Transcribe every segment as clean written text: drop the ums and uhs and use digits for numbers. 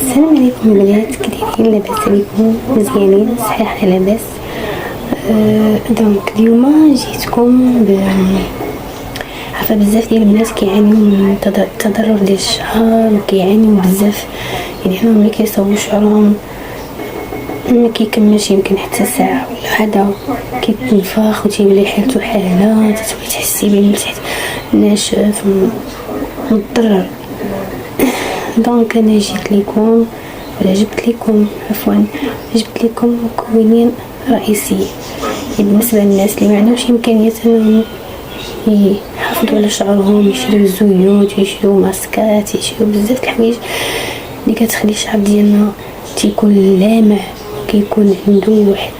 السلام عليكم البنات، كدايرين؟ لاباس عليكم؟ مزيانين؟ صحيح لاباس. دونك اليوم جيتكم عارفه بزاف ديال البنات كيعانيو من تضرر ديال الشعر، وكيعانيو بزاف يعني انهم ملي كيصاوبوا شعرهم ما كيكملش يمكن حتى ساعه ولا هذا، كيتنفخ وتيولي حالته حاله، تتولي تحسي بيه من تحت ناشف مضطرر. دونك انا جبت لكم مكونين رئيسيين بالنسبه للناس اللي ما عندهمش امكانيات انهم يحافظوا على شعرهم، يشريو زيوت، يشريو ماسكات، يشريو بزاف الحوايج اللي كتخلي الشعر ديالنا تيكون لامع، كيكون عنده واحد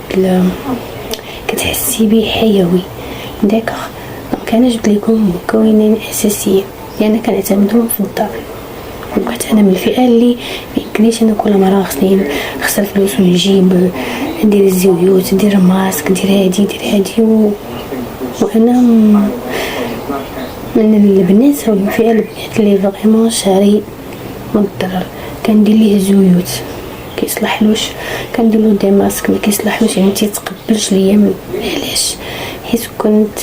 كتحسي به حيوي. داك دونك انا جبت لكم مكونين اساسيين لان يعني كنعتمدهم في الدار، وحتى انا من الفئه اللي ميمكنليش انا كل مره خسر فلوس ونجيب ندير الزيوت، ندير ماسك، ندير هادي وانا من البنات او الفئه البنات اللي فريمون شعري مضطرر كندير ليه زيوت كيصلحلوش، كندير له دي ماسك ما كيصلحلوش، يعني تيتقبلش ليا. علاش؟ حيت كنت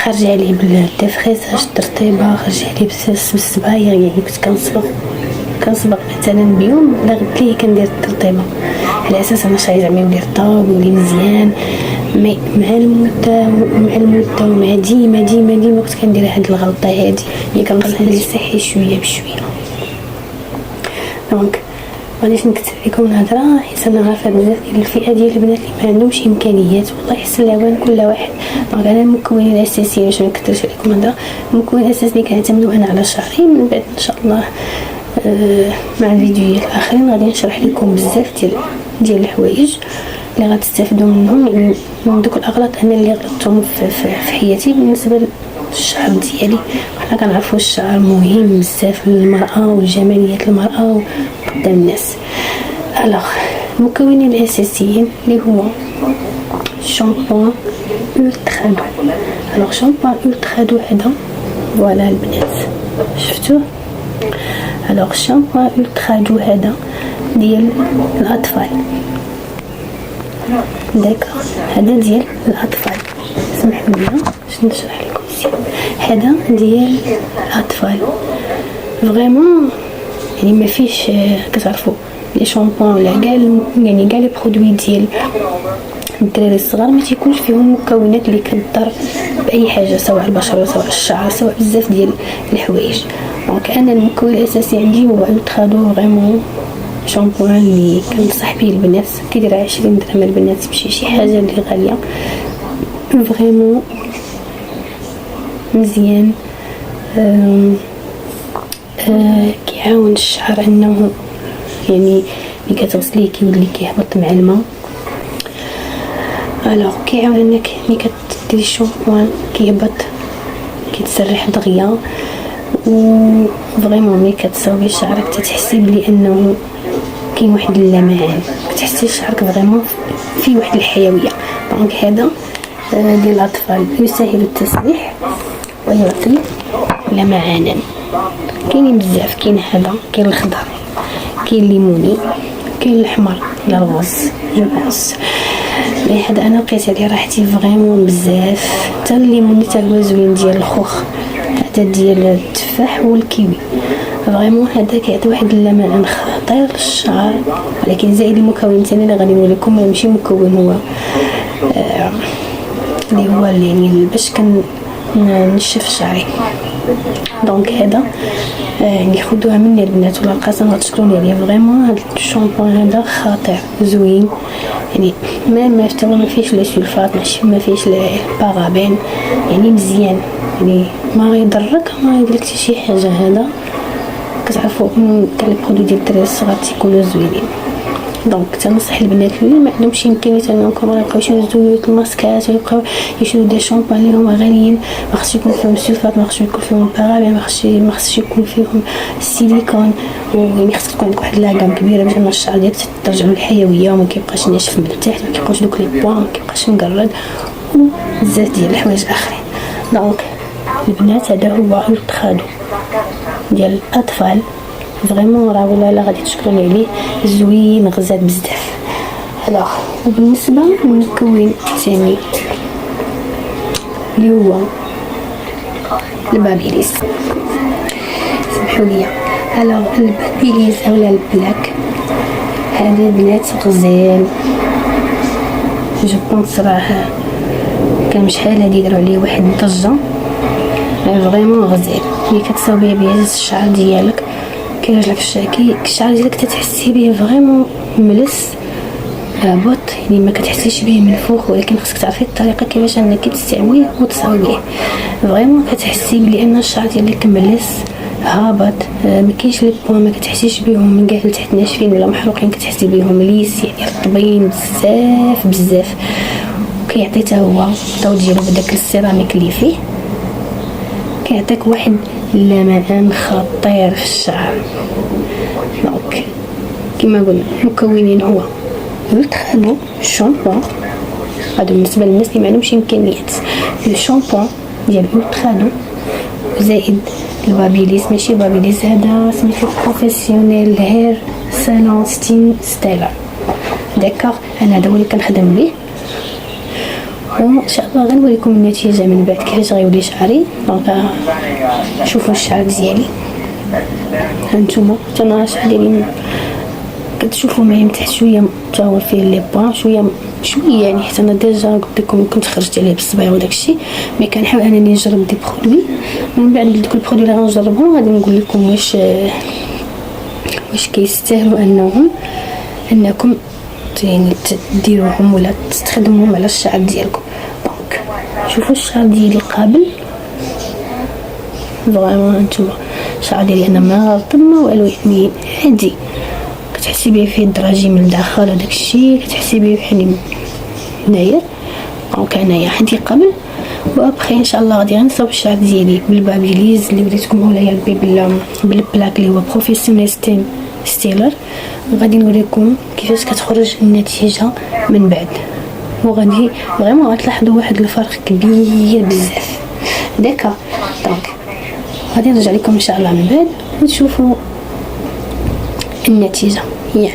خارجه عليه بالدفريساج الترطيبه، خارجه عليه بالصبايغ، يعني كنت كنصبغ مثلا بيوم لا غد ليه كندير الترطيبه على اساس انا شعري زعما يولي رطاب ويولي مزيان. مع المده ومع ديما كنت كندير هاد الغلطه هادي اللي كنخلي صحي شويه بشويه. دونك غاديش نكتب لكم الهضره حيت انا عارفه بزاف ديال الفئه ديال البنات اللي ما عندهمش امكانيات، والله يحسن العوان كل واحد. دونك انا المكونين الاساسيين باش ما نكثرش عليكم الهضره، المكون الاساسي اللي كنعتمدو انا على شعري. من بعد ان شاء الله مع الفيديوهات الاخرين غادي نشرح لكم بزاف ديال الحوايج اللي غتستافدوا منهم، يعني من دوك الاغلاط انا اللي غلطتهم في حياتي بالنسبه للشعر ديالي. حنا كنعرفوا الشعر مهم بزاف للمراه وجماليه المراه قدام الناس. المكونين الاساسيين اللي هو شامبون الترادو. شامبون الترادو هذا فوالا البنات شفتوه. شامبون الترادو هذا ديال الاطفال، داكوغ هذا ديال الاطفال. سمحوا لي باش نشرح لكم مزيان. هذا ديال الاطفال فريمون، يعني ما فيش كتعرفوا لي شامبون ولا كاع لي برودوي ديال الدراري الصغار ما تيكونش فيهم مكونات اللي كتضر باي حاجه، سواء البشره سواء الشعر سواء بزاف ديال الحوايج. دونك انا المكون الاساسي عندي هو الترادو، فريمون شامبوان اللي كنصح به البنات، كيدير 20 درهم البنات، ماشي شي حاجه اللي غاليه، فريمون مزيان. كيعاون الشعر انه يعني ملي كتغسليه كيولي كيهبط مع الماء. كيعاون انك ملي كديري الشامبوان كيهبط كيتسرح دغيا، و فريمون ملي كتصاوبي شعرك تتحسي بلي انه كاين واحد اللمعان، كتحسي شعرك فريمون فيه واحد الحيويه. دونك هذا ديال الاطفال يسهل التسريح ويعطي لمعانا. كاينين بزاف، كاين هذا، كاين الخضر، كاين الليموني، كاين الاحمر ولا الغوز جو بونس. هذا انا لقيت عليه راحتي فريمون بزاف. حتى الليموني حتى هو زوين ديال الخوخ، هذا ديال التفاح والكيوي. فريمون هذا كيعطي واحد اللمعان خطير للشعر، ولكن زائد المكون الثاني اللي غادي نقول لكم ماشي مكون، هو اللي هو يعني باش نشف شعري. دونك هذا يعني خذوها مني البنات ولا القسم غتشكروني عليه. فريمون هذا الشامبون هذا خطير زوين، يعني ما فيش لا سلفات، ماشي ما فيش لا بارابين، يعني مزيان، يعني ما غيضرك ما يدير لك شي حاجه. هذا كتعرفوا كاع لي برودوي ديال الدراري الصغار تيكونوا زوينين. دونك تنصح البنات اللي ما عندهمش امكانيه انهم يبقاو يشريو زيوت الماسكات ويبقاو يشريو دي شامبون اللي هما غاليين، ما خصش يكون فيهم سلفات، ما خصش يكون فيهم بارابين، ما خصش يكون فيهم السيليكون، ويعني خصك تكون عندك واحد لاكام كبيره باش الشعر ديالك ترجعوا الحيويه وما كيبقاش ناشف من التحت، ما كيبقاوش دوك لي بوان، ما كيبقاش مقرد وبزاف ديال الحوايج اخرين. دونك البنات هذا هو الترادو ديال الاطفال فريمون راه ولا غادي تشكروني عليه، زوين غزال بزاف. الوغ وبالنسبه للمكون الثاني اللي هو البابيليس، سمحوا لي. الوغ البابيليس اولا البلاك هذا بنات غزال، جو بونس راه كان شحال هادي داروا عليه واحد الضجه، فريمون غزال. ملي كتصاوبيه بيهز الشعر ديالك كيرجع لك الشعر ديالك تتحسي به فريمون ملس هابط، يعني ما كتحسيش به من الفوق، ولكن خصك تعرفي الطريقه كيفاش انك تستعمليه وتصاوبيه. فريمون كتحسي بلي ان الشعر ديالك ملس هابط، ما كاينش لي بوين ما كتحسيش بهم من كاع لتحت ناشفين ولا محروقين، كتحسي بهم ليس يعني رطبين بزاف بزاف. كيعطي حتى هو الضوء ديالو بداك السيراميك اللي فيه، كيعطيك واحد اللمعان خطير في الشعر. دونك كما قلنا المكونين هو التخادو، الشامبون، هادو بالنسبه للناس اللي معندهمش امكانيات، الشامبون ديال التخادو زائد البابيليس، ماشي بابيليس هذا سميتو بروفيسيونيل هير سالون ستيلر، داكوغ. انا هذا هو اللي كنخدم به، وان شاء الله غنوريكم النتيجه من بعد كيفاش غيولي شعري. دونك شوفوا الشعر ديالي هانتوما، انا الشعر ديالي كتشوفوا معايا من تحت شويه متجاور فيه لي بوان شويه يعني، حتى انا ديجا قلت لكم كنت خرجت عليه بالصباع وداكشي، مي كنحاول انني نجرب دي برودوي. من بعد دوك البرودوي اللي غنجربهم غادي نقول لكم واش كيستاهلوا انكم يعني تديروهم ولا تستخدموهم على الشعر ديالكم. دونك شوفوا الشعر ديالي قابل فريمون، انتما الشعر ديالي انا ما رطب ما والو، يعني عادي، كتحسي به فيه الدراجي من الداخل وداك الشيء، كتحسي به بحال ناير. دونك انايا عندي قبل وابخي ان شاء الله غادي غنصاوب الشعر ديالي بالبابيليز اللي وريتكم هنايا بالبلاك اللي هو بروفيسيونيل ستيلر، وغادي نوريكم كيفاش كتخرج النتيجه من بعد، وغادي فريمون غتلاحظوا واحد الفرق كبير بزاف. داكا دونك غادي نرجع لكم ان شاء الله من بعد وتشوفوا النتيجه. يعني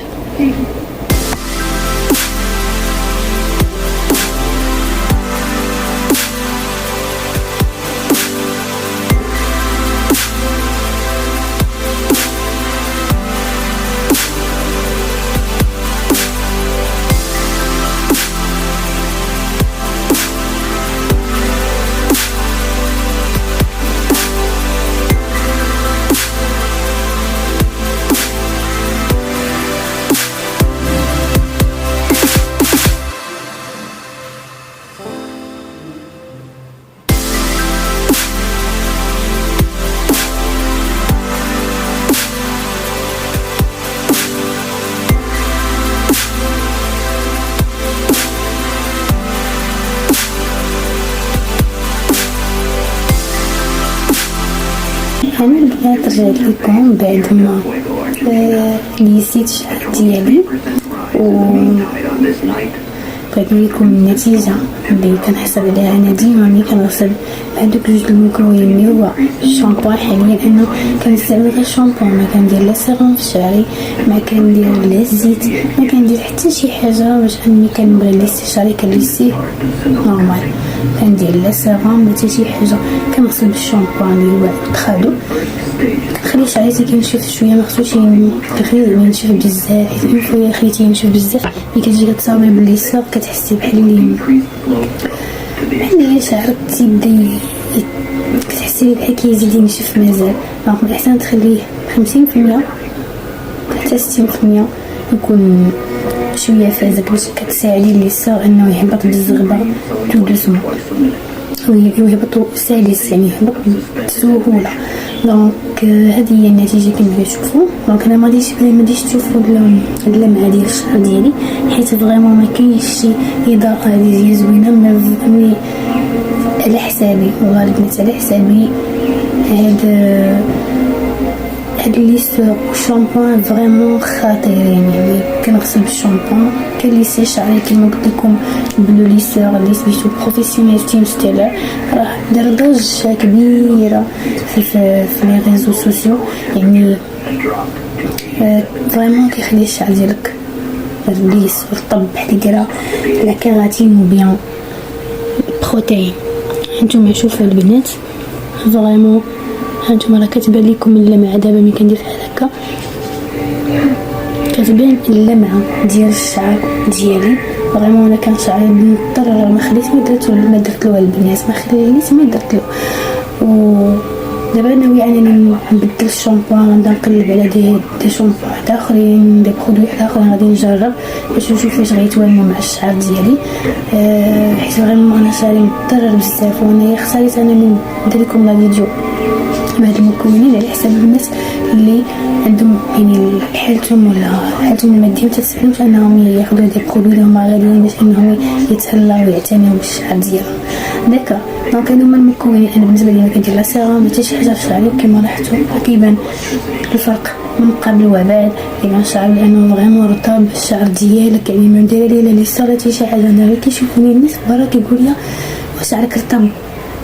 انا البنات رجعت لكم بعد ما نسيت الشعر ديالي بغيت نوريكم النتيجه اللي كنحصل عليها انا ديما ملي كنغسل هذوك جوج المكونين اللي هو الشامبو. حاليا انا كنستعمل غير الشامبو، ما كندير لا سيروم في شعري، ما كندير لا الزيت، ما كندير حتى شي حاجه باش اني كنبغي ليسي شعري كنليسيه نورمال، كندير لا سيروم لا حتى شي حاجه، كنغسل بالشامبو اللي هو التخادو، خلي شعري كينشف شويه، ما خصوش ينشف بزاف، حيت اون فوا خليتيه ينشف بزاف ملي كتجي كتصاوبي بالليساب كتحسي بحال شعرك تيبدا كتحسي بحال كيزيد ينشف مازال. دونك من الاحسن تخليه 50% حتى 60% يكون شويه فازك باش كتساعدي الليساب انه يهبط بالزغبه تو دوسمون ويهبطوا سلس، يعني يهبط بسهوله. دونك هذه هي النتيجه كما كتشوفوا. دونك انا ما غاديش تشوفوا اللمعه ديال الشعر ديالي حيت فريمون ما كاينش شي اضاءه هذه زوينه ملي على حسابي، والله البنات على حسابي هاد الليسور والشامبوان فريمون خطيرين. يعني كنغسل بالشامبوان كنليسي شعري كما قلت لكم بلو ليسور اللي سميتو بروفيسيونيل تيم ستيلر، راه دار ضجه كبيره في لي ريزو سوسيو. يعني فريمون كيخلي الشعر ديالك ليس ورطب بحال كرا على كيراتين وبيان بروتين. هانتوما شوفوا البنات فريمون، هانتوما راه كتبان لكم اللمعه دابا ملي كندير بحال هكا، كتبان اللمعه ديال الشعر ديالي. فريمون انا كان شعري مضطر ما خليت ما درتلو البنات، ما خليت ما درتلو. و دابا ناوي انني نبدل الشامبوان، غنبدا نقلب على دي شامبوان اخرين، دي برودوي اخرين غادي نجرب باش نشوف واش غيتوالموا مع الشعر ديالي. حيت فريمون انا شعري مضطر بزاف، وانا اختاريت انني ندير لكم لا فيديو بهاد المكونين على حساب الناس اللي عندهم يعني حالتهم الماديه متسمحلهمش انهم ياخذوا دي برودوي اللي هما غاليين باش انهم يتهلاو ويعتنيو بالشعر ديالهم. داكا دونك هادو المكونين. انا بالنسبه لي كندير لا سيرام حتى شي حاجه في شعري كما لاحظتوا كيبان الفرق من قبل وبعد. كيبان الشعر لانه فريمون رطب الشعر ديالك، يعني ما ندير ليه لا صالتي شي حاجه. انا كيشوفوني الناس برا كيقول لي شعرك رطب،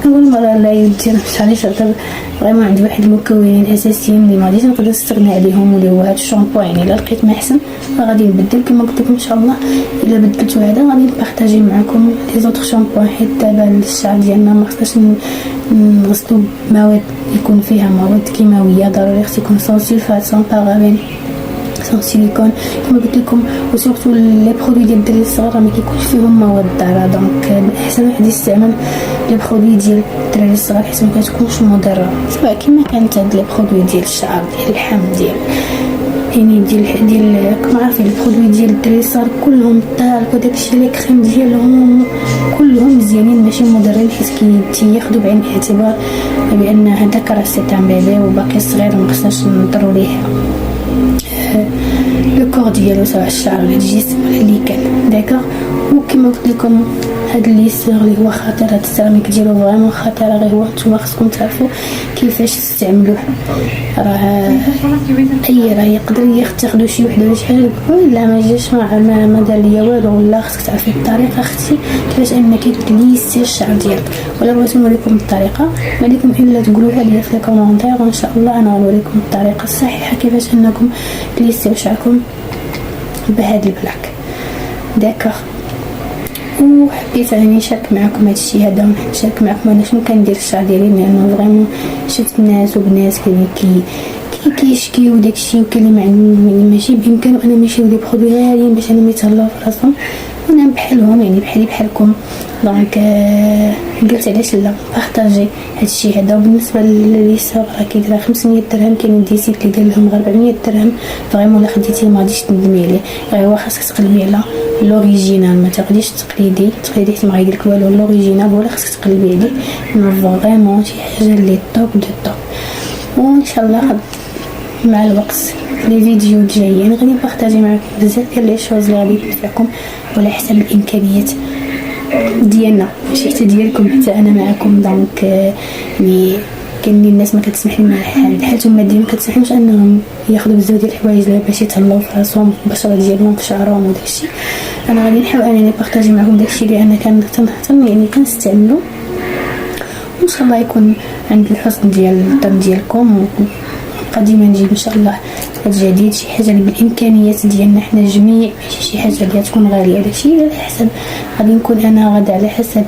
كنقول مرة لا يدير شعري رطب. فريمون عندي واحد المكونين اساسيين اللي ما غاديش نقدر نستغنى عليهم، واللي هو هاد الشامبو. يعني الا لقيت ما احسن غادي نبدل كما قلت لكم ان شاء الله. الا بدلتو هذا غادي نبارطاجي معكم لي زوطخ شامبو، حيت دابا الشعر ديالنا ما خصناش نغسلو بمواد يكون فيها مواد كيماويه، ضروري خص يكون سون سلفات سون بارابين سون سيليكون كما قلت لكم. وسورتو لي برودوي ديال الدراري الصغار ما كيكونش فيهم مواد ضاره، دونك احسن واحد يستعمل لي برودوي ديال الدراري الصغار حيت ما كتكونش مضره، سواء كما كانت هاد لي برودوي ديال الشعر ديال اللحم ديال يعني ديال كما عارفين لي برودوي ديال الدراري الصغار كلهم طالق، وداكشي لي كريم ديالهم كلهم مزيانين ماشي مضرين، حيت كياخذوا بعين الاعتبار بان هذاك راه سي تاع بيبي وباقي صغير وما خصناش نضروا ليه لو كور ديالو سواء الشعر ولا الجسم ولا اللي كان داكا. وكما قلت لكم هاد الليسور اللي هو خطير، هاد السيراميك ديالو فريمون خطير، غير هو نتوما خصكم تعرفوا كيفاش تستعملوه. راه يقدر ياخذوا شي وحده ولا شي حاجه يقول لا ما جاش ما دار ليا والو، ولا خصك تعرفي الطريقه اختي كيفاش انك تليسي الشعر ديالك. ولا بغيت نوريكم الطريقه ما عليكم الا تقولوها لي في الكومونتير، وان شاء الله انا غنوريكم الطريقه الصحيحه كيفاش انكم تليسيو شعركم بهذا البلاك. داكوغ وحبيت انني نشارك معكم هذا الشيء هذا، نشارك معكم انا شنو كندير الشعر ديالي، لانه فريمون شفت ناس وبنات كيشكيو داكشي، وكاين اللي ماشي بامكانه انهم يشريو دي برودوي غاليين باش انهم يتهلاو في راسهم، وانا بحالهم يعني بحالكم. دونك قلت علاش لا بارطاجي هذا الشيء هذا. وبالنسبه لليسور راه كيدير 500 درهم، كاين دي سيت اللي داير لهم غير 400 درهم. فريمون الا خديتيه ما غاديش تندمي عليه، غير هو خاصك تقلبي على لوريجينال، ما تقديش تقليدي حتى ما غيدير لك والو. لوريجينال ولا خاصك تقلبي عليه، فريمون شي حاجه اللي توب دو توب. وان شاء الله مع الوقت لي فيديو الجايين غادي نبارطاجي معكم بزاف ديال لي شوز اللي غادي تنفعكم وعلى حسب الامكانيات ديالنا ماشي حتى ديالكم، حتى انا معكم. دونك يعني كاين الناس ما كتسمح لهم حالتهم الماديه ما كتسمحلهمش انهم ياخذوا بزاف ديال الحوايج باش يتهلاو في راسهم في البشره ديالهم في شعرهم وداكشي. انا غادي نحاول انني نبارطاجي معكم داكشي اللي انا كنهتم يعني كنستعملو، وان شاء الله يكون عند الحسن ديال الظن ديالكم. قديما نجيب ان شاء الله الجديد، شي حاجه اللي بالامكانيات ديالنا حنا الجميع، ماشي شي حاجه اللي تكون غاليه. داكشي على حسب غادي نكون انا غادا على حسب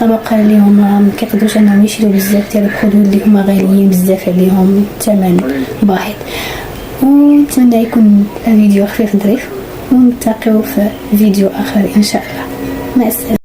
طبقه اللي هما ما كيقدروش انهم يشريو بزاف ديال البرودوي اللي هما غاليين بزاف عليهم الثمن باهظ. ونتمنى يكون الفيديو خفيف ظريف، ونلتقيو في فيديو اخر ان شاء الله. مع السلامه.